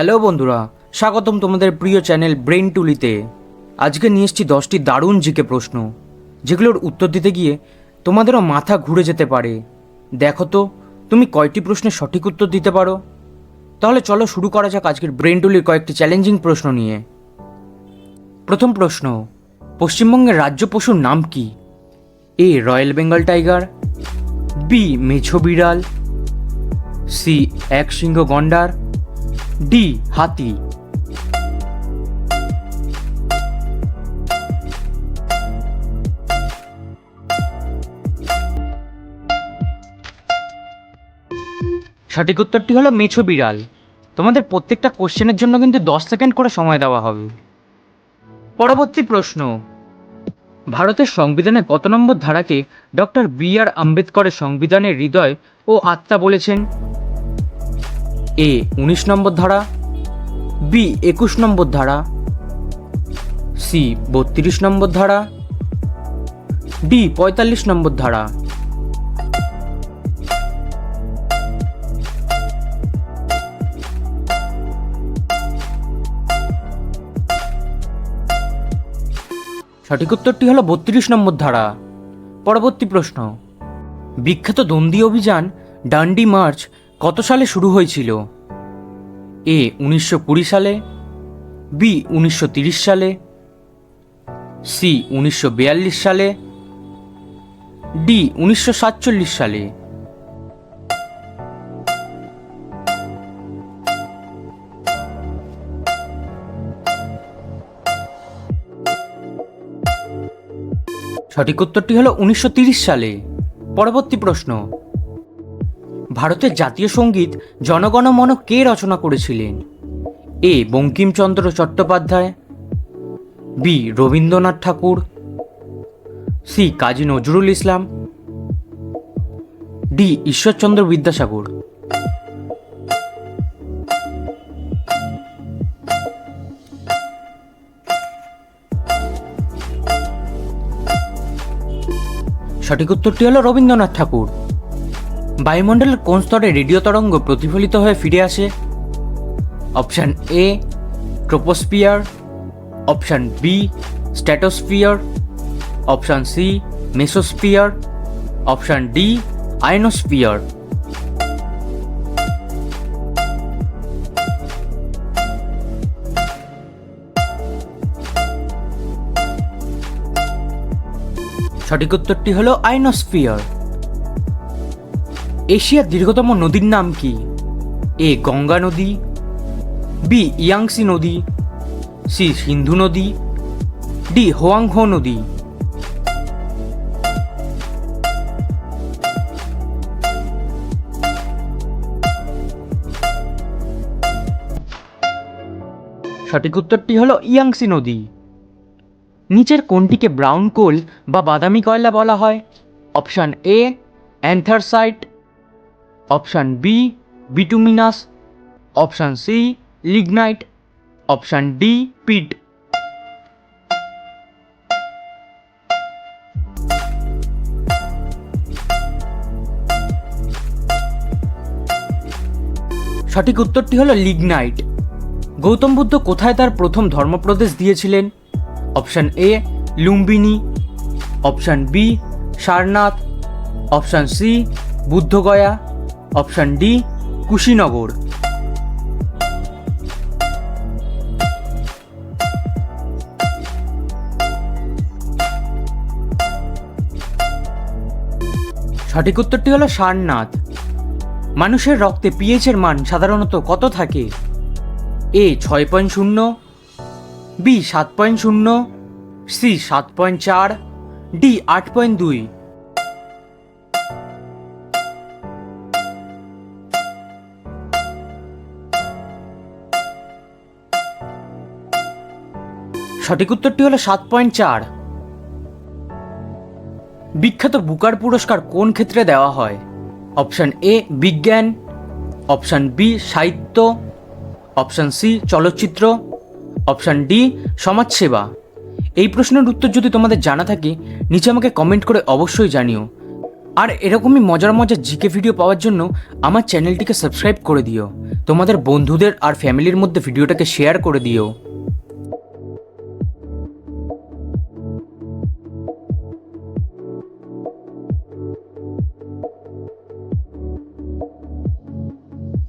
Hello বন্ধুরা, স্বাগতম তোমাদের প্রিয় চ্যানেল ব্রেন টুলিতে। আজকে নিয়ে এসেছি 10টি দারুণ জিকে প্রশ্ন, যেগুলোর উত্তর দিতে গিয়ে তোমাদেরও মাথা ঘুরে যেতে পারে। দেখো তো তুমি কয়টি প্রশ্নের সঠিক উত্তর দিতে পারো। তাহলে চলো শুরু করা যাক আজকের ব্রেন টুলির কয়েকটি চ্যালেঞ্জিং প্রশ্ন নিয়ে। প্রথম প্রশ্ন, পশ্চিমবঙ্গের রাজ্য পশুর নাম কি? এ রয়্যাল বেঙ্গল টাইগার, বি মেছো বিড়াল, সি এক সিংহ গন্ডার, ডি হাতি। সঠিক উত্তরটি হলো মেছো বিড়াল। তোমাদের প্রত্যেকটা কোশ্চেনের জন্য কিন্তু 10 সেকেন্ড করে সময় দেওয়া হবে। পরবর্তী প্রশ্ন, ভারতের সংবিধানে কত নম্বর ধারাকে ডক্টর বি.আর. আম্বেদকরের সংবিধানের হৃদয় ও আত্মা বলেছেন? এ 19 নম্বর ধারা, বি 21 নম্বর ধারা, সি 32 নম্বর ধারা, ডি 45 নম্বর ধারা। সঠিক উত্তরটি হলো 32 নম্বর ধারা। পরবর্তী প্রশ্ন, বিখ্যাত দণ্ডি অভিযান ডান্ডি মার্চ কত সালে শুরু হয়েছিল? এ 1920 সালে, বি 1930 সালে, সি 1942 সালে, ডি 1947 সালে। সঠিক উত্তরটি হলো 1930 সালে। পরবর্তী প্রশ্ন, ভারতের জাতীয় সঙ্গীত জনগণ মন কে রচনা করেছিলেন? এ বঙ্কিমচন্দ্র চট্টোপাধ্যায়, বি রবীন্দ্রনাথ ঠাকুর, সি কাজী নজরুল ইসলাম, ডি ঈশ্বরচন্দ্র বিদ্যাসাগর। সঠিক উত্তরটি হলো রবীন্দ্রনাথ ঠাকুর। বায়ুমণ্ডলের কোন স্তরে রেডিও তরঙ্গ প্রতিফলিত হয়ে ফিরে আসে? Option A troposphere, option B stratosphere, option C mesosphere, option D ionosphere. সঠিক উত্তরটি হলো আয়নোস্ফিয়ার। এশিয়ার দীর্ঘতম নদীর নাম কি? এ গঙ্গা নদী, বি ইয়াংসি নদী, সি সিন্ধু নদী, ডি হোয়াংহো নদী। সঠিক উত্তরটি হলো ইয়াংসি নদী। নিচের কোনটিকে ব্রাউন কোল বা বাদামি কয়লা বলা হয়? Option A anthracite, option B bituminous, option C lignite, option D peat. সঠিক উত্তরটি হলো লিগনাইট। গৌতম বুদ্ধ কোথায় তার প্রথম ধর্মপ্রদেশ দিয়েছিলেন? Option A Lumbini, option B Sarnath, option C Bodh Gaya, option D Kushinagar. সঠিক উত্তরটি হলো সারনাথ। মানুষের রক্তে পিএইচ এর মান সাধারণত কত থাকে? এ 6.0, বি 7.0, সি 7.4, ডি 8.2। সঠিক উত্তরটি হলো 7.4। বিখ্যাত বুকার পুরস্কার কোন ক্ষেত্রে দেওয়া হয়? অপশান এ বিজ্ঞান, অপশান বি সাহিত্য, অপশান সি চলচ্চিত্র, অপশান ডি সমাজসেবা। এই প্রশ্নের উত্তর যদি তোমাদের জানা থাকে নিচে আমাকে কমেন্ট করে অবশ্যই জানিও। আর এরকমই মজার মজার জিকে ভিডিও পাওয়ার জন্য আমার চ্যানেলটিকে সাবস্ক্রাইব করে দিও। তোমাদের বন্ধুদের আর ফ্যামিলির মধ্যে ভিডিওটাকে শেয়ার করে দিও।